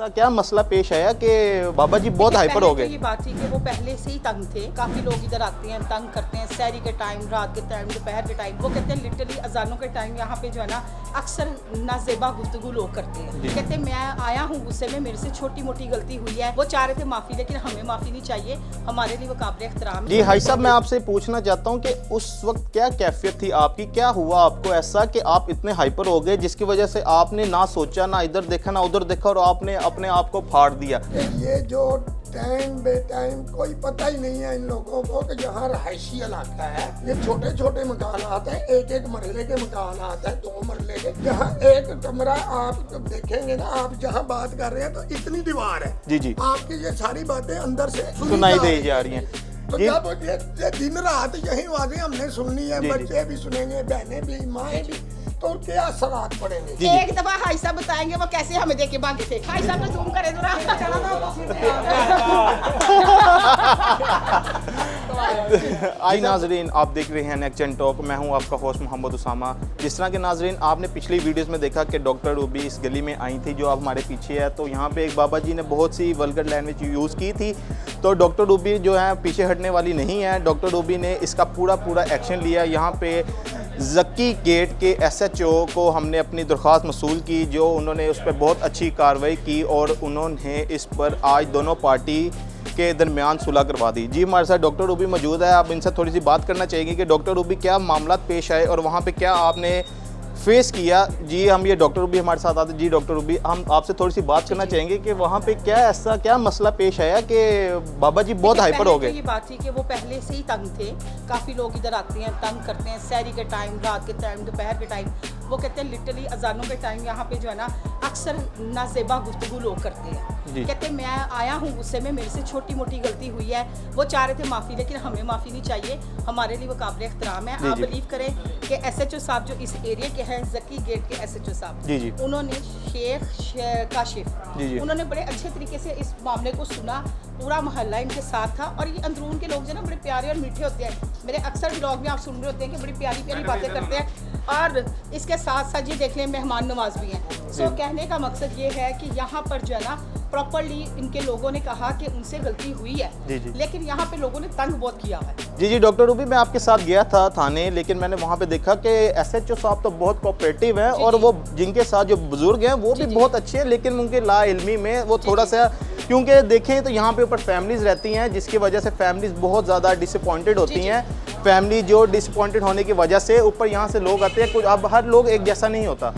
ऐसा क्या मसला पेश आया कि बाबा जी बहुत हाइपर हो गए? ये बात थी कि वो पहले से ही तंग थे। काफ़ी लोग इधर आते हैं, तंग करते हैं, सहरी के टाइम, रात के टाइम, दोपहर के टाइम। वो कहते हैं लिटरली अजानों के टाइम यहाँ पे जो है ना अक्सर नाजेबा गुफ्तगू लोग करते हैं। कहते हैं मैं आया हूँ गुस्से में, मेरे से छोटी मोटी गलती हुई है। वो चाह रहे थे माफ़ी, लेकिन हमें माफ़ी नहीं चाहिए, हमारे लिए वो काबिल एहतराम है। जी हाई साहब, मैं आपसे पूछना चाहता हूँ कि उस वक्त क्या कैफियत थी आपकी, क्या हुआ आपको ऐसा कि आप इतने हाइपर हो गए जिसकी वजह से आपने ना सोचा, ना इधर देखा, ना उधर देखा और आपने अपने आप को फाड़ दिया? ये जो टाइम बे टाइम कोई पता ही नहीं है इन लोगों को कि यहाँ रहायशी इलाका है। ये छोटे छोटे मकानात हैं, एक एक मरले के मकानात हैं, 2 मरले के। जहाँ एक कमरा आप जब देखेंगे ना, आप जहाँ बात कर रहे हैं तो इतनी दीवार है। जी जी, आपकी ये सारी बातें अंदर से सुनाई दे जा रही हैं। तो जी जब ये दिन रात यही आवाजें हमने सुननी है, जी, बच्चे भी सुनेंगे, बहनें भी, माएँ भी, तो क्या असरात पड़ेंगे? जी। एक दफा हाई साहब बताएंगे वो कैसे हमें देख के भागे थे। हाई साहब ने जूम करे जरा। आई नाजरीन, आप देख रहे हैं नेक्स्ट जेन टॉक। मैं हूं आपका होस्ट मोहम्मद उसामा। जिस तरह के नाजरीन आपने पिछली वीडियोस में देखा कि डॉक्टर रूबी इस गली में आई थी जो अब हमारे पीछे है, तो यहाँ पे एक बाबा जी ने बहुत सी वल्गर लैंग्वेज यूज़ की थी। तो डॉक्टर रूबी जो है पीछे हटने वाली नहीं है। डॉक्टर रूबी ने इसका पूरा एक्शन लिया। यहाँ पे जक्की गेट के SHO को हमने अपनी दरख्वास्त मसूल की, जो उन्होंने उस पर बहुत अच्छी कार्रवाई की और उन्होंने इस पर आज दोनों पार्टी के दरमियान सुलह करवा दी। जी हमारे साथ डॉक्टर रूबी मौजूद है। आप इनसे थोड़ी सी बात करना चाहेंगे कि डॉक्टर रूबी क्या मामला पेश आए और वहाँ पे क्या आपने फेस किया? जी हम ये डॉक्टर रूबी हमारे साथ आते। जी डॉक्टर रूबी, हम आपसे थोड़ी सी बात करना चाहेंगे कि वहाँ पे क्या ऐसा क्या मसला पेश आया कि बाबा जी बहुत हाइपर हो गए? ये बात थी कि वो पहले से ही तंग थे। काफ़ी लोग इधर आते हैं, तंग करते हैं, सहरी के टाइम, रात के टाइम, दोपहर के टाइम। वो कहते हैं लिटरली अजानों के टाइम यहाँ पे जो है ना अक्सर नाजेबा गुफ्तगू लोग करते हैं। कहते हैं मैं आया हूँ गुस्से में, मेरे से छोटी मोटी गलती हुई है। वो चाह रहे थे माफ़ी, लेकिन हमें माफ़ी नहीं चाहिए, हमारे लिए वो काबिल एहतराम है। आप बिलीव करें कि SHO साहब जो इस एरिया के हैं, जकी गेट के SHO साहब, उन्होंने शेख काशिफ, उन्होंने बड़े अच्छे तरीके से इस मामले को सुना। पूरा मोहल्ला इनके साथ था और ये अंदरून के लोग जो ना बड़े प्यारे और मीठे होते हैं। मेरे अक्सर व्लॉग में आप सुन रहे होते हैं कि बड़ी प्यारी प्यारी बातें करते हैं और इसके साथ साथ ये देख लें मेहमान नवाज भी हैं। सो कहने का मकसद ये है कि यहाँ पर जो है ना प्रॉपर्ली इनके लोगों ने कहा कि उनसे गलती हुई है, लेकिन यहाँ पे लोगों ने तंग बहुत किया है। जी डॉक्टर रूबी, मैं आपके साथ गया था थाने, लेकिन मैंने वहाँ पे देखा कि SHO साहब तो बहुत कोऑपरेटिव हैं और वो जिनके साथ जो बुजुर्ग हैं वो भी बहुत अच्छे हैं, लेकिन उनके लाइल्मी में वो थोड़ा सा, क्योंकि देखें तो यहाँ पे ऊपर फैमिलीज रहती हैं जिसकी वजह से फैमिलीज बहुत ज़्यादा डिसअपॉइंटेड होती हैं। फैमिली जो डिसअपॉइंटेड होने की वजह से ऊपर यहाँ से लोग आते हैं। कुछ अब हर लोग एक जैसा नहीं होता,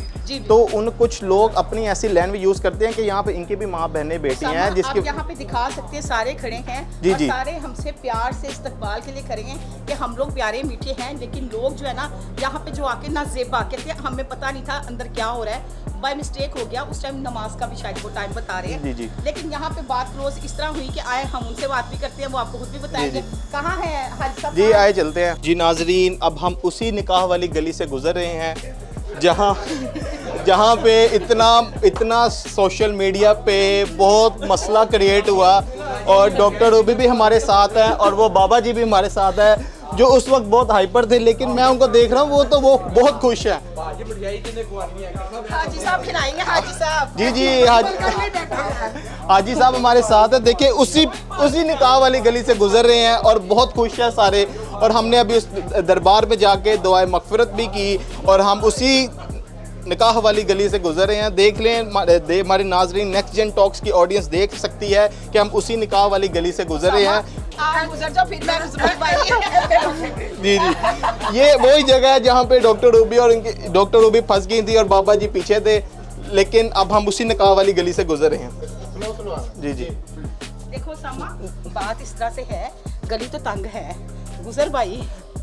तो उन कुछ लोग अपनी ऐसी लैंग्वेज यूज़ करते हैं कि यहाँ पे इनकी भी माँ बहनें बेटी हैं, जिसके आप यहाँ पे दिखा सकते हैं सारे खड़े हैं और सारे हमसे प्यार से इस्तकबाल के लिए खड़े हैं कि हम लोग प्यारे मीठे हैं। लेकिन लोग जो है ना यहाँ पे जो आके नाजेबा कहते हैं, हमें पता नहीं था अंदर क्या हो रहा है, बाय मिस्टेक हो गया। उस टाइम नमाज का भी शायद वो टाइम बता रहे हैं, लेकिन यहाँ पे बात क्लोज इस तरह हुई कि आए हम उनसे बात भी करते हैं, वो आपको खुद भी बताएंगे। कहाँ है हाजी साहब? जी आए चलते हैं। जी नाजरीन, अब हम उसी निकाह वाली गली से गुजर रहे हैं जहाँ पे इतना सोशल मीडिया पे बहुत मसला क्रिएट हुआ और डॉक्टर रूबी भी हमारे साथ हैं और वो बाबा जी भी हमारे साथ है जो उस वक्त बहुत हाइपर थे, लेकिन मैं उनको देख रहा हूँ वो बहुत खुश हैं। हाजी साहब खिलाएंगे, हाजी साहब। जी हाजी साहब हमारे साथ है। देखिए उसी निकाह वाली गली से गुजर रहे हैं और बहुत खुश हैं सारे, और हमने अभी उस दरबार में जाके दुआए मगफिरत भी की और हम उसी निकाह वाली गली से गुजर रहे हैं। देख लें हमारे नाजरीन, नेक्स्ट जेन टॉक्स की ऑडियंस देख सकती है कि हम उसी निकाह वाली गली से गुजर रहे हैं। गुजर जाओ फिर मैं जी ये वही जगह है जहाँ पे डॉक्टर रूबी फंस गई थी और बाबा जी पीछे थे, लेकिन अब हम उसी निकाह वाली गली से गुजर रहे हैं। जी देखो सामा, बात इस तरह से है, गली तो तंग है, गुजर भाई।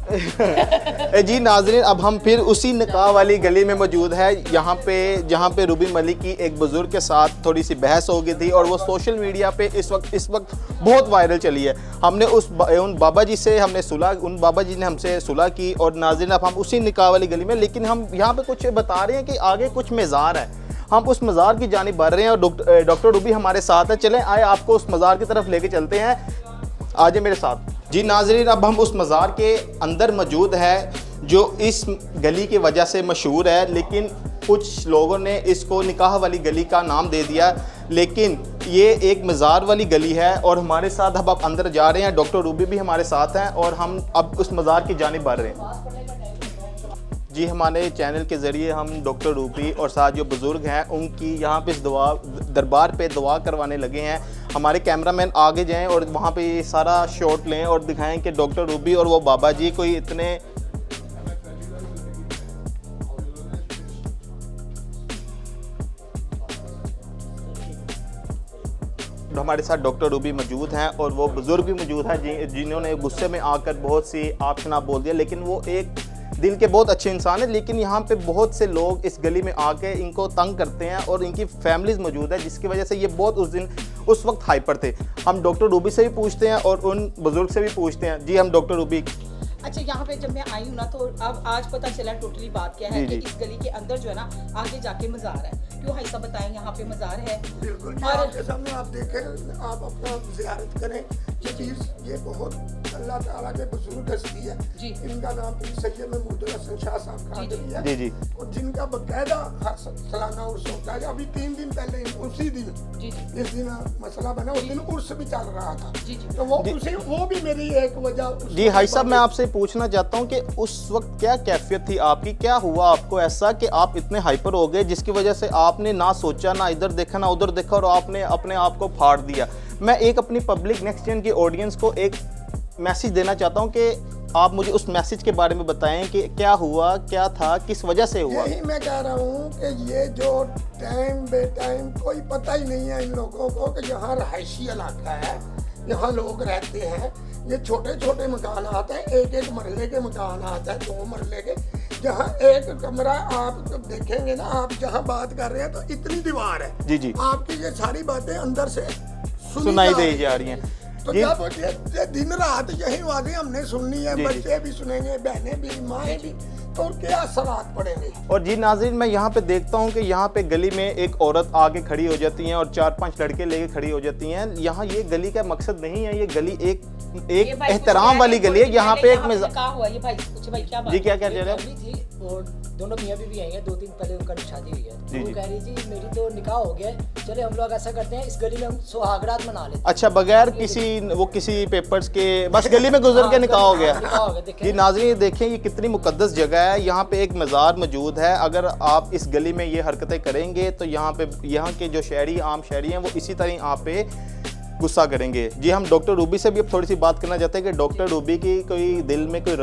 जी नाजरीन, अब हम फिर उसी निकाह वाली गली में मौजूद है, यहाँ पे जहाँ पे रूबी मलिक की एक बुजुर्ग के साथ थोड़ी सी बहस हो गई थी और वो सोशल मीडिया पे इस वक्त बहुत वायरल चली है। हमने उन बाबा जी से उन बाबा जी ने हमसे सुलह की और नाजरीन अब हम उसी निकाह वाली गली में, लेकिन हम यहाँ पे कुछ बता रहे हैं कि आगे कुछ मज़ार है, हम उस मज़ार की जानिब बढ़ रहे हैं और डॉक्टर रूबी हमारे साथ है। चलें आए आपको उस मज़ार की तरफ लेके चलते हैं, आ जाए मेरे साथ। जी नाजरीन, अब हम उस मज़ार के अंदर मौजूद है जो इस गली की वजह से मशहूर है, लेकिन कुछ लोगों ने इसको निकाह वाली गली का नाम दे दिया। लेकिन ये एक मज़ार वाली गली है और हमारे साथ अब आप अंदर जा रहे हैं, डॉक्टर रूबी भी हमारे साथ हैं और हम अब उस मज़ार की जानिब बढ़ रहे हैं। जी, हमारे चैनल के ज़रिए हम डॉक्टर रूबी और साथ जो बुज़ुर्ग हैं उनकी यहाँ पे इस दरबार पे दुआ करवाने लगे हैं। हमारे कैमरामैन आगे जाएं और वहाँ पे ये सारा शॉट लें और दिखाएं कि डॉक्टर रूबी और वो बाबा जी कोई इतने हमारे साथ डॉक्टर रूबी मौजूद हैं और वो बुज़ुर्ग भी मौजूद हैं जिन्होंने गुस्से में आकर बहुत सी आप शनाब बोल दिया, लेकिन वो एक दिल के बहुत अच्छे इंसान है। लेकिन यहाँ पे बहुत से लोग इस गली में आके इनको तंग करते हैं और इनकी फैमिलीज़ मौजूद है, जिसकी वजह से ये बहुत उस वक्त हाइपर थे। हम डॉक्टर रूबी से भी पूछते हैं और उन बुज़ुर्ग से भी पूछते हैं। जी, हम डॉक्टर रूबी। अच्छा, यहाँ पे जब मैं आई हूँ ना तो अब आज पता चला टोटली बात क्या है कि इस गली के अंदर जो है ना आगे जाके मज़ार है। क्यों भाई साहब बताएं, यहाँ पे मज़ार है। बिल्कुल, और आपके सामने आप देखें, आप अपना ज़ियारत करें। ये बहुत अल्लाह ताला के बुजुर्ग हस्ती है जी। इनका नाम सैयद महमूद हसन शाह साहब का है जी जी, और जिनका बकायदा सालाना उर्स होता है। अभी 3 दिन पहले उसी दिन जी जी इस दिन मसला बना, उस दिन उर्स भी चल रहा था। जी जी। तो वो भी मेरी एक वजह। जी हाई साहब, मैं आपसे पूछना चाहता हूँ कि उस वक्त क्या कैफियत थी आपकी, क्या हुआ आपको ऐसा कि आप इतने हाइपर हो गए जिसकी वजह से आपने ना सोचा, ना इधर देखा, ना उधर देखा और आपने अपने आप को फाड़ दिया। मैं एक अपनी पब्लिक नेक्स्ट जेन की ऑडियंस को एक मैसेज देना चाहता हूँ कि आप मुझे उस मैसेज के बारे में बताएं कि क्या हुआ, क्या था, किस वजह से हुआ। यही मैं कह रहा हूँ कि ये जो टाइम बे टाइम कोई पता ही नहीं है इन लोगों को कि यहाँ रहायशी इलाका है, यहाँ लोग रहते हैं। ये छोटे छोटे मकान आते हैं, एक मरले के मकान आता है, 2 मरले के, जहाँ एक कमरा आप देखेंगे ना, आप जहाँ बात कर रहे हैं तो इतनी दीवार है। जी जी, आपकी ये सारी बातें अंदर से सुनाई दे जा रही हैं। तो जब ये दिन रात यही बातें हमने सुननी है, बच्चे भी सुनेंगे, बहनें भी, माएँ भी, तो क्या असरात पड़ेंगे। और जी नाज़रीन, मैं यहाँ पे देखता हूँ कि यहाँ पे गली में एक औरत आके खड़ी हो जाती हैं और 4-5 लड़के लेके खड़ी हो जाती हैं। यहाँ ये गली का मकसद नहीं है, ये गली एक एहतराम वाली गली है। यहाँ पे एक जी क्या कह रहे हैं और दोनों मियाँ बीवी आई हैं, 2 दिन पहले उनका शादी हुई है। जी, वो कह रही जी मेरी तो निकाह हो गया है, चले हम लोग ऐसा करते हैं इस गली में हम सुहागरात मना लेते हैं। अच्छा, बगैर किसी पेपर्स के बस गली में गुजर के निकाह हो गया। जी नाज़रीन, देखें ये कितनी मुकद्दस जगह है। यहाँ पे एक मज़ार मौजूद है। अगर आप इस गली में ये हरकतें करेंगे तो यहाँ के जो आम शहरी हैं वो इसी तरह आप पे गुस्सा करेंगे। जी, हम डॉक्टर रूबी से भी अब थोड़ी सी बात करना चाहते हैं कि डॉक्टर रूबी की कोई दिल में कोई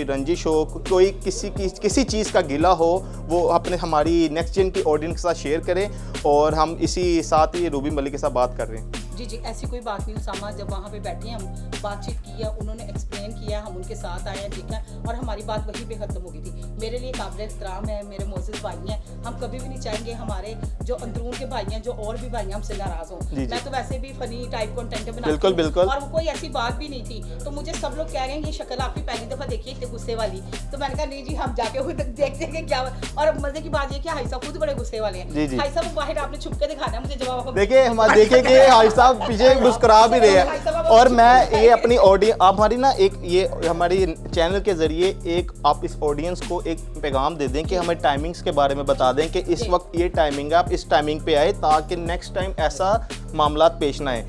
रंजिश हो, कोई किसी चीज़ का गिला हो, वो अपने हमारी नेक्स्ट जेन की ऑडियंस के साथ शेयर करें। और हम इसी साथ ही रूबी मलिक के साथ बात कर रहे हैं। जी जी, ऐसी कोई बात नहीं उसामा, जब वहाँ पे बैठे हम बातचीत की है, उन्होंने एक्सप्लेन किया, हम उनके साथ आए हैं, ठीक है, और हमारी बात वहीं पे ख़त्म हो गई थी। मेरे लिए काबिल एहतराम है, मेरे मोअज़्ज़िज़ भाई हैं, हम कभी भी नहीं चाहेंगे हमारे जो अंदरून के भाई हैं, जो और भी भाई हैं, हमसे नाराज़ हों। मैं तो वैसे भी फ़नी टाइप कंटेंट बनाती हूँ, बिल्कुल, और कोई ऐसी बात भी नहीं थी। तो मुझे सब लोग कह रहे हैं ये शक्ल आपकी पहली दफ़ा देखी इतने गुस्से वाली, तो मैंने कहा नहीं जी, हम जाके खुद देखते हैं क्या। और मज़े की बात ये कि हाई साहब खुद बड़े गुस्से वाले हैं। हाई साहब बाहर आपने छुप के दिखाना है मुझे जवाब। देखिए हमारे देखे कि हाई साहब पीछे मुस्कुरा भी रहे हैं। और मैं ये अपनी ऑडियंस, आप हमारी ना एक ये हमारी चैनल के जरिए एक आप इस ऑडियंस को एक पैगाम दे दें कि हमें टाइमिंग्स के बारे में बता दें कि इस वक्त ये टाइमिंग है, आप इस टाइमिंग पे आए ताकि नेक्स्ट टाइम ऐसा मामला पेश ना आए।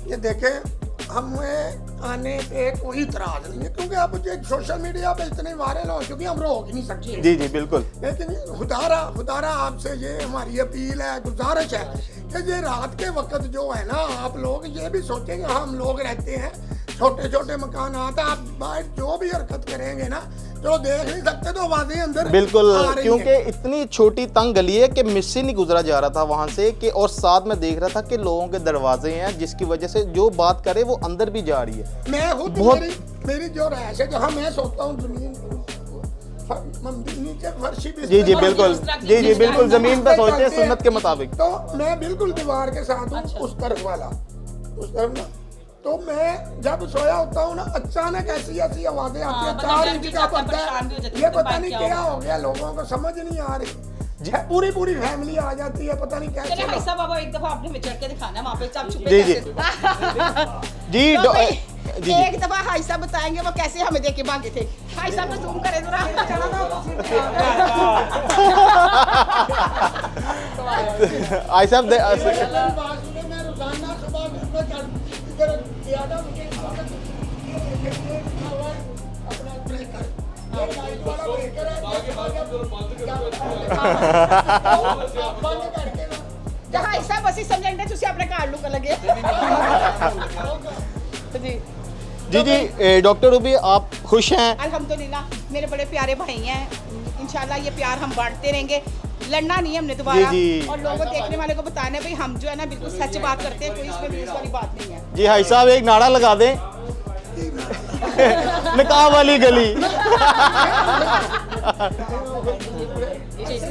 ये देखें, हमें आने पे कोई इतराज नहीं है, क्योंकि आप मुझे सोशल मीडिया पे इतने वायरल हो चुके हैं, हम रोक नहीं सकते। जी जी बिल्कुल। लेकिन खुदारा आपसे ये हमारी अपील है, गुजारिश है कि ये रात के वक्त जो है ना, आप लोग ये भी सोचेंगे हम लोग रहते हैं छोटे छोटे मकान आता, आप बाहर जो भी हरकत करेंगे ना, जो देख नहीं सकते तो आवाजें अंदर बिल्कुल, क्योंकि इतनी छोटी तंग गली है कि मुझसे नहीं गुजरा जा रहा था वहां से कि, और साथ में देख रहा था कि लोगों के दरवाजे हैं जिसकी वजह से जो बात करे वो अंदर भी जा रही है। मैं खुद मेरी जो रहायश है, जहाँ मैं सोता हूँ जमीन नीचे फर्शी भी, जी जी बिल्कुल, जी जी बिल्कुल, जमीन पर सोचते हैं सुन्नत के मुताबिक। तो मैं बिल्कुल दीवार के साथ हूँ, उस तरफ वाला, उस तरफ ना। तो मैं जब सोया होता हूँ ना, अचानक ऐसी आवाजें आती है, 4 इंच का पर्दा है, ये पता नहीं क्या हो गया, लोगों को समझ नहीं आ रही। पूरी फैमिली आ जाती है, पता नहीं कैसे। ऐसा बाबा एक दफा आपने विचर के दिखाना है वहाँ पे, जी जी जी जी। एक दफा हाई साहब बताएंगे वो कैसे हमें देख के भागे थे। हाई साहब को जूम करें जरा। आई साहब मैं रोजाना सुबह इधर गया था, मुझे इस वक्त अपना ब्रेकर ये लाइट वाला ब्रेकर है, बंद करके ना हाई साहब ਅਸੀਂ ਸਮਝਾਂਗੇ ਤੁਸੀਂ ਆਪਣੇ ਘਰ ਨੂੰ ਲੱਗੇ। जी जी जी डॉक्टर रूबी आप खुश हैं? अल्हम्दुलिल्लाह मेरे बड़े प्यारे भाई हैं, इंशाल्लाह ये प्यार हम बांटते रहेंगे, लड़ना नहीं है हमने दोबारा। जी, जी। और लोगों देखने वाले को बताना है भाई हम जो है ना बिल्कुल सच बात करते हैं, कोई इसमें भी इस वाली बात नहीं है। जी हाई साहब एक नारा लगा दें। निकाह वाली गली।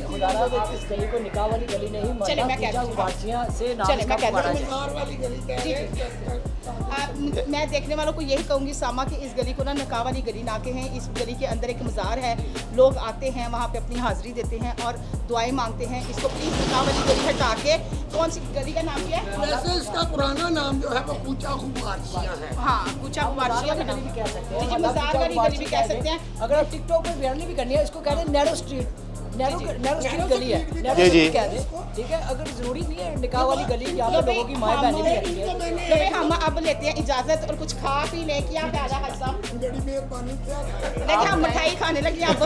खुदारा इस गली को निकाह वाली गली नहीं माना, चलिए, मैं कहती हूँ। बाचियां से नाम चलिए, मैं इसका कहती हूँ। पुकारा है। कार वाली गली कह रहे हैं। मैं देखने वालों को यही कहूँगी सामा कि इस गली को ना निकाह वाली गली ना कहें। इस गली के अंदर एक मज़ार है, लोग आते हैं वहाँ पे अपनी हाज़िरी देते हैं और दुआएं मांगते हैं। इसको प्लीज़ निकाह वाली गली हटा के कौन सी गली का नाम क्या है? वैसे इसका पुराना नाम जो है वो कूचा खुबारसियाँ है। हाँ कुचा कुमारसिया मज़ार वाली गली भी कह सकते हैं, जी, मज़ार वाली गली भी कह सकते हैं। अगर आप टिकटॉक पे वायरल भी करनी है इसको कह दें नैरो स्ट्रीट, नैरो स्ट्रीट गली है, नैरो जी, जी। स्ट्रीट कह दें, ठीक है। अगर जरूरी नहीं है निकाह वाली गली, यहाँ पे लोगों की माएँ बहनें भी रहती हैं। तो भाई हम अब लेते हैं इजाज़त और कुछ खा पी लें। क्या ख्याल है साहब? बड़ी मेहरबानी क्या लेकिन हम मिठाई खाने लगे अब।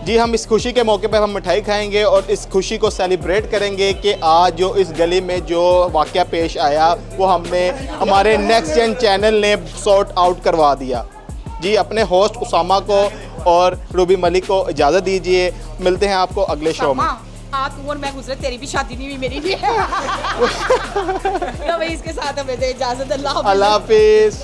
जी हम इस खुशी के मौके पर हम मिठाई खाएंगे और इस खुशी को सेलिब्रेट करेंगे कि आज जो इस गली में जो वाक़या पेश आया वो हमने हमारे नेक्स्ट जेन चैनल ने सॉर्ट आउट करवा दिया। जी अपने होस्ट उसामा को और रूबी मलिक को इजाज़त दीजिए, मिलते हैं आपको अगले शो में। आप तू और मैं गुजरे, तेरी भी शादी नहीं हुई मेरी भी। तो भाई इसके साथ हमें दे इजाज़त। अल्लाह हाफ़िज़। अल्लाह हाफिज़।